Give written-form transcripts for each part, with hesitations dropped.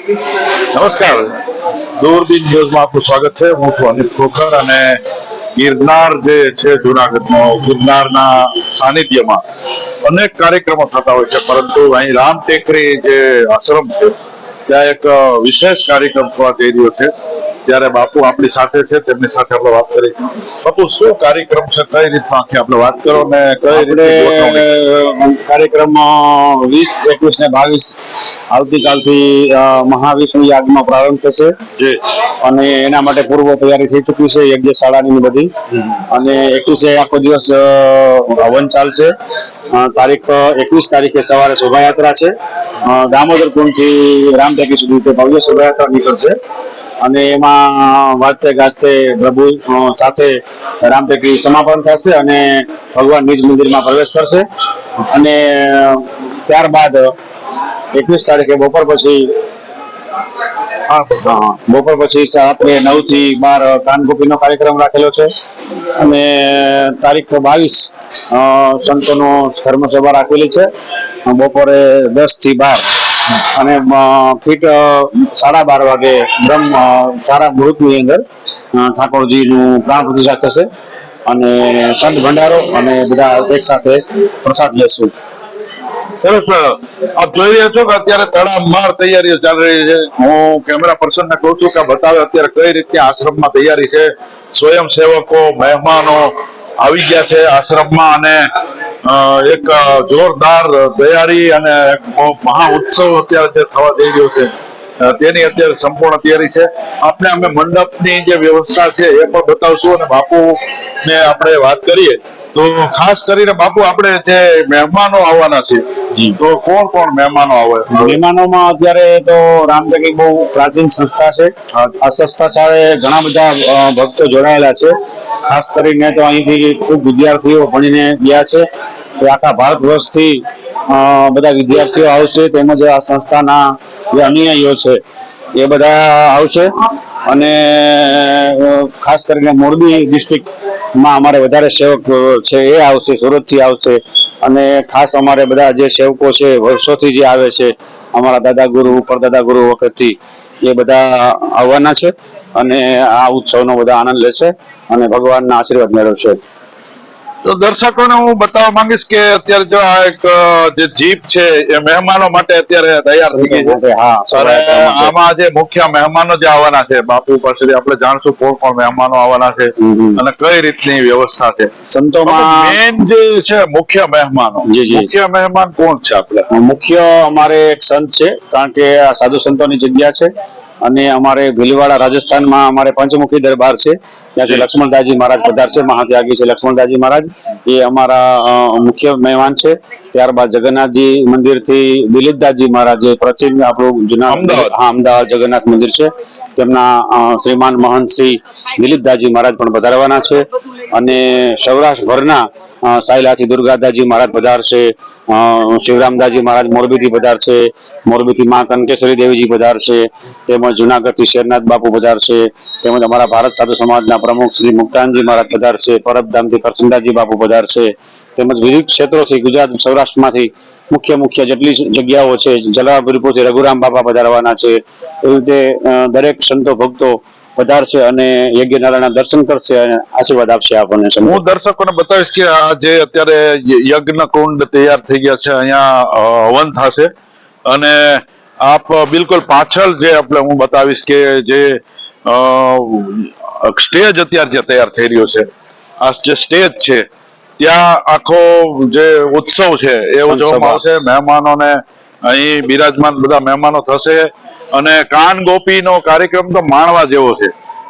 નમસ્કાર, દૂરબીન ન્યૂઝમાં આપનું સ્વાગત છે. હું છું અનિલ ખોખર અને ગિરનાર જે છે જુનાગઢનો, ગિરનારના સાનિધ્યમાં અનેક કાર્યક્રમો થતા હોય છે, પરંતુ અહીં રામ ટેકરી જે આશ્રમ છે ત્યાં એક વિશેષ કાર્યક્રમ થવા જઈ રહ્યો છે. ત્યારે બાપુ આપણી સાથે છે, તેમની સાથે આપણે વાત કરી. બાપુ, શું કાર્યક્રમ છે, કઈ રીતના આખી આપણે વાત કરો ને કઈ રીતે કાર્યક્રમ 20, 21 ને 22 આવતીકાલથી મહાવિષ્ણુ યાગનો પ્રારંભ થશે જી અને એના માટે પૂર્વ તૈયારી થઈ ચૂકી છે, યજ્ઞશાળાની બધી. અને 21 આખો દિવસ હવન ચાલશે. તારીખ 21 તારીખે સવારે શોભાયાત્રા છે. દામોદર કુંડથી રામટેકી સુધી તે ભવ્ય શોભાયાત્રા નીકળશે અને એમાં વાજતે ગાજતે પ્રભુ સાથે રામટેકી સમાપન થશે અને ભગવાન નિજ મંદિરમાં પ્રવેશ કરશે. અને ત્યારબાદ 21 તારીખે બપોર પછી રાત્રે 9 થી 12 કાનગોપીનો કાર્યક્રમ રાખેલો છે. અને તારીખ 22 સંતોનો ધર્મસભા રાખેલી છે બપોરે 10 થી 12 અને ફીટ 12:30 વાગે બ્રહ્મ સારા મુહૂર્તની અંદર ઠાકોરજીનું પ્રાણ પ્રતિષ્ઠા થશે અને સંત ભંડારો અને બધા એક સાથે પ્રસાદ લેશું. સરસ. આપ જોઈ રહ્યા છો કે અત્યારે તડામાર તૈયારીઓ ચાલી રહી છે. હું કેમેરા પર્સનને કહું છું કે બતાવે અત્યારે કઈ રીતે આશ્રમમાં તૈયારી છે. સ્વયંસેવકો, મહેમાનો આવી ગયા છે આશ્રમમાં અને એક જોરદાર તૈયારી અને મહા ઉત્સવ અત્યારે જે થવા જઈ રહ્યો છે તેની અત્યારે સંપૂર્ણ તૈયારી છે. આપણે અમે મંડપની જે વ્યવસ્થા છે એ પણ બતાવશું અને બાપુ ને આપણે વાત કરીએ તો ખાસ કરીને બાપુ આપણે જે મહેમાનો આવવાના છે તો કોણ કોણ મહેમાનો આવે? મહેમાનોમાં અત્યારે તો રામટેકી બહુ પ્રાચીન સંસ્થા છે. આ સંસ્થા સાથે ઘણા બધા ભક્તો જોડાયેલા છે. ખાસ કરીને તો અહીંથી ખૂબ વિદ્યાર્થીઓ ભણીને ગયા છે. તો આખા ભારત વર્ષથી બધા વિદ્યાર્થીઓ આવશે, તેમજ આ સંસ્થાના જે અનુયાયીઓ છે એ બધા આવશે. અને ખાસ કરીને મોરબી ડિસ્ટ્રિક્ટમાં અમારે વધારે સેવક છે એ આવશે, સુરતથી આવશે. અને ખાસ અમારે બધા જે સેવકો છે વર્ષોથી જે આવે છે, અમારા દાદા ગુરુ, પરદાદા ગુરુ વખતથી, એ બધા આવવાના છે અને આ ઉત્સવનો બધા આનંદ લેશે અને ભગવાનના આશીર્વાદ મેળવશે. તો દર્શકોને હું બતાવવા માંગીશ કે અત્યારે જો આ એક જે જીપ છે એ મહેમાનો માટે અત્યારે તૈયાર થઈ ગઈ છે. અને આમાં જે મુખ્ય મહેમાનો જે આવવાના છે બાપુ પાસેથી આપણે જાણશું કોણ કોણ મહેમાનો આવવાના છે અને કઈ રીતની વ્યવસ્થા છે. સંતોમાં મેન જે છે મુખ્ય મહેમાનો, મુખ્ય મહેમાન કોણ છે? આપણે મુખ્ય અમારે એક સંત છે, કારણ કે આ સાધુ સંતોની જગ્યા છે. અને અમારે ભીલવાડા રાજસ્થાનમાં અમારે પંચમુખી દરબાર છે, ત્યાંથી લક્ષ્મણદાસજી મહારાજ પધારશે. મહાત્યાગી છે લક્ષ્મણદાસજી મહારાજ, એ અમારા મુખ્ય મહેમાન છે. ત્યારબાદ જગન્નાથજી મંદિરથી દિલીપદાસજી મહારાજ, જે પ્રાચીન આપણું અમદાવાદ જગન્નાથ મંદિર છે, તેમના શ્રીમાન મહંત શ્રી દિલીપદાસજી મહારાજ પણ પધારવાના છે. અને સૌરાષ્ટ્રભરના સાયલાથી દુર્ગાદાસજી મહારાજ પધારશે. શિવરામદાસજી મહારાજ મોરબીથી પધારશે. મોરબીથી મા કનકેશ્વરી દેવીજી પધારશે. તેમજ જુનાગઢથી શેરનાથ બાપુ પધારશે. તેમજ અમારા ભારત સાધુ સમાજના પ્રમુખ શ્રી મુક્તાનંદજી મહારાજ પધારશે. પરબધામથી કરસનદાસજી બાપુ પધારશે. તેમજ વિવિધ ક્ષેત્રોથી ગુજરાત સૌરાષ્ટ્રમાંથી મુખ્ય જેટલી જગ્યાઓ છે, જલારામપુરથી રઘુરામ બાપા પધારવાના છે. એવી રીતે દરેક સંતો ભક્તો પધારશે અને યજ્ઞ નારાયણના દર્શન કરશે અને આશીર્વાદ આપશે આપણને. હું દર્શકોને બતાવીશ કે આ જે અત્યારે યજ્ઞ કુંડ તૈયાર થઈ ગયા છે, અહીંયા હવન થશે અને આપ બિલકુલ પાછળ જે આપણે હું બતાવીશ કે જે સ્ટેજ અત્યારે જે તૈયાર થઈ રહ્યો છે, આ જે સ્ટેજ છે ત્યાં આખો જે ઉત્સવ છે એ ઉજવવામાં આવશે. મહેમાનોને અહીં બિરાજમાન બધા મહેમાનો થશે અને કાન ગોપીનો કાર્યક્રમ તો માણવા જેવો છે.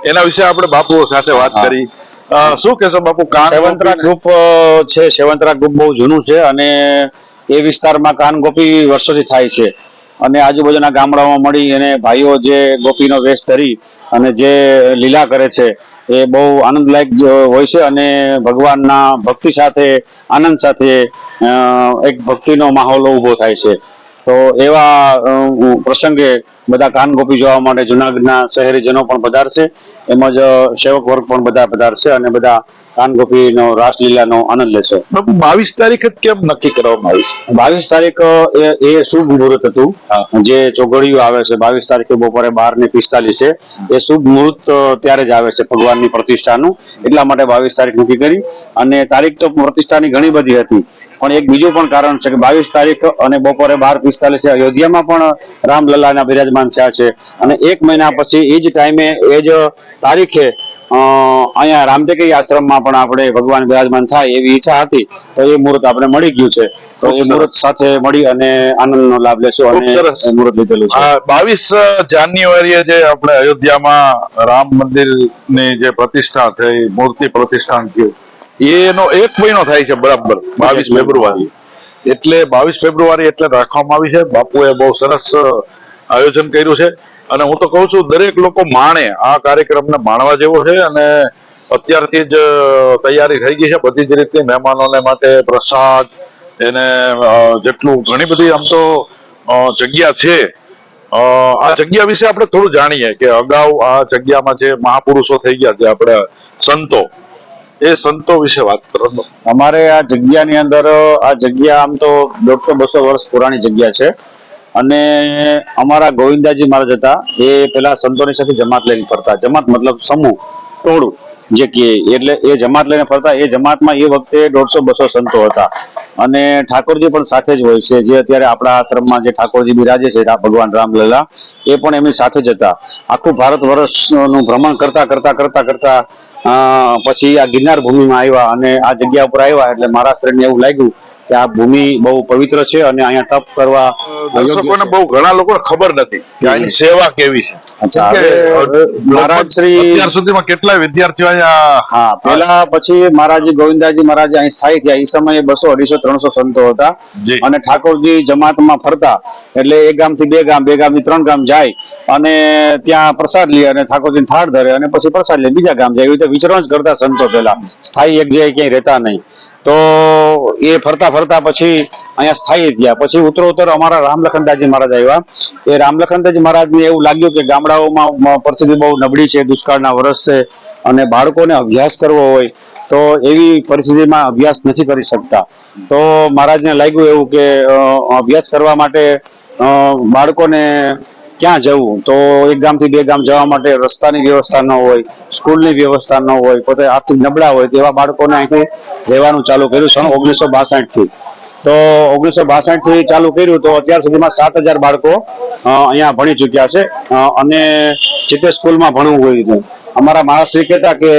એના વિશે આપણે બાપુ સાથે વાત કરી. શું કહેશો બાપુ? સેવંતરા ગ્રુપ છે, સેવંતરા ગ્રુપ બહુ જૂનું છે અને એ વિસ્તારમાં કાન ગોપી વર્ષોથી થાય છે. અને આજુબાજુના ગામડાઓમાં મળી અને ભાઈઓ જે ગોપીનો વેશ ધરી અને જે લીલા કરે છે એ બહુ આનંદલાયક હોય છે. અને ભગવાનના ભક્તિ સાથે, આનંદ સાથે એક ભક્તિનો માહોલ ઊભો થાય છે. તો એવા પ્રસંગે બધા કાનગોપી જોવા માટે જુનાગઢના શહેરીજનો પણ પધારશે, તેમજ સેવક વર્ગ પણ બધા પધારશે અને બધા કાનગોપીનો રાસલીલાનો આનંદ લેશે. 22 તારીખ જ કેમ નક્કી કરવામાં આવી? 22 તારીખ એ શુભ મુહૂર્ત હતું, જે ચોઘડિયું આવે છે 22 તારીખે બપોરે 12:45 એ શુભ મુહૂર્ત ત્યારે જ આવે છે ભગવાનની પ્રતિષ્ઠાનું, એટલા માટે 22 તારીખ નક્કી કરી. અને તારીખ તો પ્રતિષ્ઠાની ઘણી બધી હતી, પણ એક બીજું પણ કારણ છે કે 22 તારીખ અને બપોરે 12:45 અયોધ્યામાં પણ રામલલ્લાના બિરાજમાન થયા છે, અને 1 મહિના પછી એ જ ટાઈમે એ જ તારીખે અહીંયા રામટેકરી આશ્રમમાં પણ આપણે ભગવાન બિરાજમાન થાય એવી ઈચ્છા હતી, તો એ મુહૂર્ત આપણે મળી ગયું છે. તો એ મુહૂર્ત સાથે મળી અને આનંદનો લાભ લેશું અને એ મુહૂર્ત લીધેલું છે. 22 જાન્યુઆરીએ જે આપણે અયોધ્યામાં રામ મંદિરની જે પ્રતિષ્ઠા થઈ, મૂર્તિ પ્રતિષ્ઠાન થયું, એનો 1 મહિનો થાય છે બરાબર 22 ફેબ્રુઆરી. એટલે 22 ફેબ્રુઆરી એટલે રાખવામાં આવી છે. બાપુએ બહુ સરસ આયોજન કર્યું છે, અને હું તો કહું છું દરેક લોકો માણે, આ કાર્યક્રમને માણવા જેવો છે. અને અત્યારથી જ તૈયારી થઈ ગઈ છે બધી જ રીતે, મહેમાનોને માટે પ્રસાદ, એને જેટલું ઘણી બધી આમ તો જગ્યા છે. આ જગ્યા વિશે આપણે થોડું જાણીએ કે અગાઉ આ જગ્યામાં જે મહાપુરુષો થઈ ગયા છે, આપણે સંતો, એ સંતો વિશે વાત કરો. અમારે આ જગ્યાની અંદર, આ જગ્યા આમ તો 150-200 વર્ષ પુરાણી જગ્યા છે, અને અમારા ગોવિંદાજી મહારાજ હતા એ પેલા સંતોની સાથે જમાત લઈને ફરતા. જમાત મતલબ સમૂહ, ટોળું જે કહે, એટલે એ જમાત લઈને ફરતા. એ જમાતમાં એ વખતે 150-200 સંતો હતા, અને ઠાકોરજી પણ સાથે જ હોય છે. જે અત્યારે આપણા આશ્રમમાં જે ઠાકોરજી બિરાજે છે ભગવાન રામલલા, એ પણ એમની સાથે જ હતા. આખું ભારત વર્ષનું ભ્રમણ કરતા કરતા કરતા કરતા પછી આ ગિરનાર ભૂમિમાં આવ્યા, અને આ જગ્યા ઉપર આવ્યા એટલે મહારાષ્ટ્રને એવું લાગ્યું કે આ ભૂમિ બહુ પવિત્ર છે અને અહીંયા તપ કરવા દર્શકોને બહુ ઘણા લોકોને ખબર નથી કે આની સેવા કેવી છે. મહારાજ શ્રી અત્યાર સુધીમાં કેટલા વિદ્યાર્થીઓ અહીંયા, પેલા પછી મહારાજ ગોવિંદાજી મહારાજ અહીં સ્થાયી થયા. એ સમયે 200-250-300 સંતો હતા, અને ઠાકોરજી જમાતમાં ફરતા એટલે એક ગામથી 2 ગામ, 2 ગામથી 3 ગામ જાય, અને ત્યાં પ્રસાદ લે અને ઠાકોરજીને થાળ ધરે, અને પછી પ્રસાદ લે બીજા ગામ જાય. એવી રીતે વિચરણ જ કરતા સંતો પેલા, સ્થાયી એક જગ્યાએ ક્યાંય રહેતા નહીં. તો એ ફરતા ફરતા પછી અહીંયા સ્થાયી થયા. પછી ઉત્તરોત્તર અમારા રામલખનદાસજી મહારાજ આવ્યા. એ રામલખનદાસજી મહારાજને એવું લાગ્યું કે ગામડાઓમાં પરિસ્થિતિ બહુ નબળી છે, દુષ્કાળના વર્ષ છે, અને બાળકોને અભ્યાસ કરવો હોય તો એવી પરિસ્થિતિમાં અભ્યાસ નથી કરી શકતા. તો મહારાજને લાગ્યું એવું કે અભ્યાસ કરવા માટે બાળકોને ક્યાં જવું? તો એક ગામથી 2 ગામ જવા માટે રસ્તાની વ્યવસ્થા ન હોય, સ્કૂલની વ્યવસ્થા ન હોય, પોતે આર્થિક નબળા હોય, તેવા બાળકોને અહીંથી રહેવાનું ચાલુ કર્યું સન 1962 થી. તો 1962 થી ચાલુ કર્યું, તો અત્યાર સુધીમાં 7000 બાળકો અહીંયા ભણી ચુક્યા છે, અને જે સ્કૂલમાં ભણવું હોય. અમારા મહારાષ્ટ્રી કહેતા કે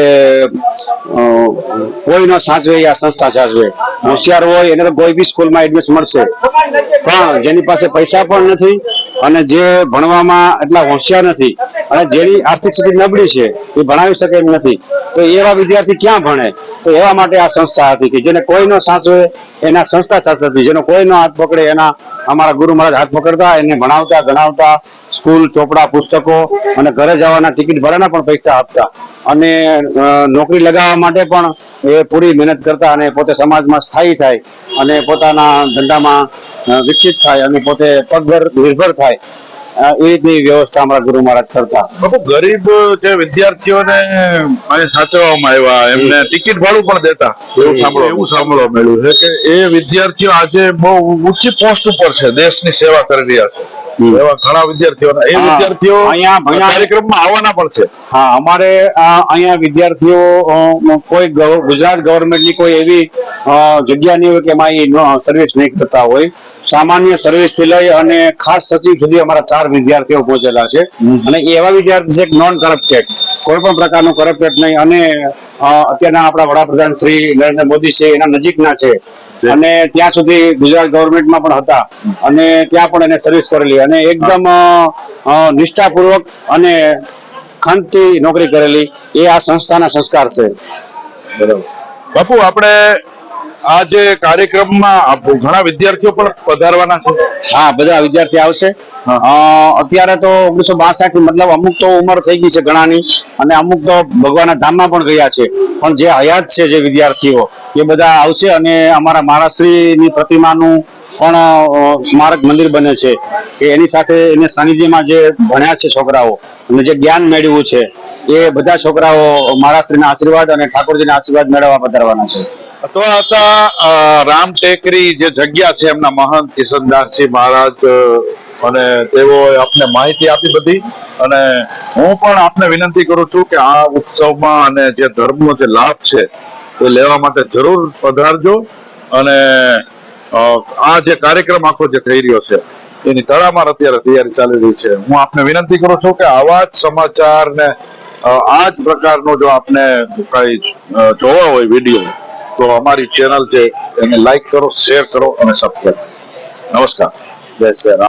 કોઈ ન સાચવે આ સંસ્થા સાચવે. હોશિયાર હોય એને તો કોઈ બી સ્કૂલમાં એડમિશન મળશે, પણ જેની પાસે પૈસા પણ નથી, અને જે ભણવામાં એટલા હોશિયાર નથી, અને જેની આર્થિક સ્થિતિ નબળી છે, એ ભણાવી શકે એમ નથી, તો એવા વિદ્યાર્થી ક્યાં ભણે? તો એવા માટે આ સંસ્થા હતી કે જેને કોઈ ન સાચવે એના સંસ્થા સાચવતી, જેનો કોઈ નો હાથ પકડે એના અમારા ગુરુ મહારાજ હાથ પકડતા, એને ભણાવતા ગણાવતા, સ્કૂલ, ચોપડા, પુસ્તકો, અને ઘરે જવાના ટિકિટ ભરાના પણ પૈસા આપતા, અને નોકરી લગાવવા માટે પણ એ પૂરી મહેનત કરતા, અને પોતે સમાજમાં સ્થાયી થાય અને પોતાના ધંધામાં વિકસિત થાય અને પોતે પગભર નિર્ભર થાય, એ રીતની વ્યવસ્થા અમારા ગુરુ મહારાજ કરતા. ગરીબ જે વિદ્યાર્થીઓને સાચવવામાં આવ્યા, એમને ટિકિટ ભાડું પણ દેતા, એવું સાંભળવા મળ્યું છે કે એ વિદ્યાર્થીઓ આજે બહુ ઊંચી પોસ્ટ ઉપર છે, દેશની સેવા કરી રહ્યા છે. એવા ઘણા વિદ્યાર્થીઓના એ વિદ્યાર્થીઓ અહીંયા કાર્યક્રમમાં આવવાના પણ છે. હા, અમારે અહીંયા વિદ્યાર્થીઓ કોઈ ગુજરાત ગવર્મેન્ટની કોઈ એવી જગ્યા નહીં હોય કે એમાં સર્વિસ નહીં કરતા હોય. સામાન્ય સર્વિસ થી લઈ અને ખાસ સચિવ સુધી અમારા 4 વિદ્યાર્થીઓ પહોંચેલા છે, અને એવા વિદ્યાર્થી છે નોન કરપ્ટેડ, કોઈ પણ પ્રકારનું કરપ્ટેડ નહીં, અને અત્યારના આપણા વડાપ્રધાન શ્રી નરેન્દ્ર મોદી છે એના નજીકના છે, અને ત્યાં સુધી ગુજરાત ગવર્મેન્ટમાં પણ હતા, અને ત્યાં પણ એને સર્વિસ કરેલી, અને એકદમ નિષ્ઠાપૂર્વક અને ખંતથી નોકરી કરેલી, એ આ સંસ્થાના સંસ્કાર છે. બરાબર બાપુ, આપણે આ જે કાર્યક્રમમાં ઘણા વિદ્યાર્થીઓ પણ પધારવાના છે. હા, બધા વિદ્યાર્થી આવશે. અત્યારે તો 1962 થી મતલબ અમુક તો ઉંમર થઈ ગઈ છે ઘણાની, અને અમુક તો ભગવાનના ધામમાં પણ ગયા છે. પણ જે હયાત છે જે વિદ્યાર્થીઓ, એ બધા આવશે. અને અમારા મહારાજશ્રીની પ્રતિમાનું પણ સ્મારક મંદિર બને છે, કે એની સાથે એને સાનિધ્યમાં જે ભણ્યા છે છોકરાઓ અને જે જ્ઞાન મેળવ્યું છે, એ બધા છોકરાઓ મહારાજશ્રીના આશીર્વાદ અને ઠાકોરજીના આશીર્વાદ મેળવવા પધારવાના છે. તો હતા રામ ટેકરી જે જગ્યા છે એમના મહંત કિશનદાસજી મહારાજ, અને તેઓએ આપને માહિતી આપી બધી. અને હું પણ આપને વિનંતી કરું છું કે આ ઉત્સવમાં અને જે ધર્મનો જે લાભ છે તે લેવા માટે જરૂર પધારજો. અને આ જે કાર્યક્રમ આખો જે થઈ રહ્યો છે એની તડામાર અત્યારે તૈયારી ચાલી રહી છે. હું આપને વિનંતી કરું છું કે આવા જ સમાચાર ને આ જ પ્રકારનો જો આપને કઈ જોવા હોય વિડીયો, તો અમારી ચેનલ છે એને લાઈક કરો, શેર કરો અને સબસ્ક્રાઈબ કરો. નમસ્કાર. જય શ્રી રામ.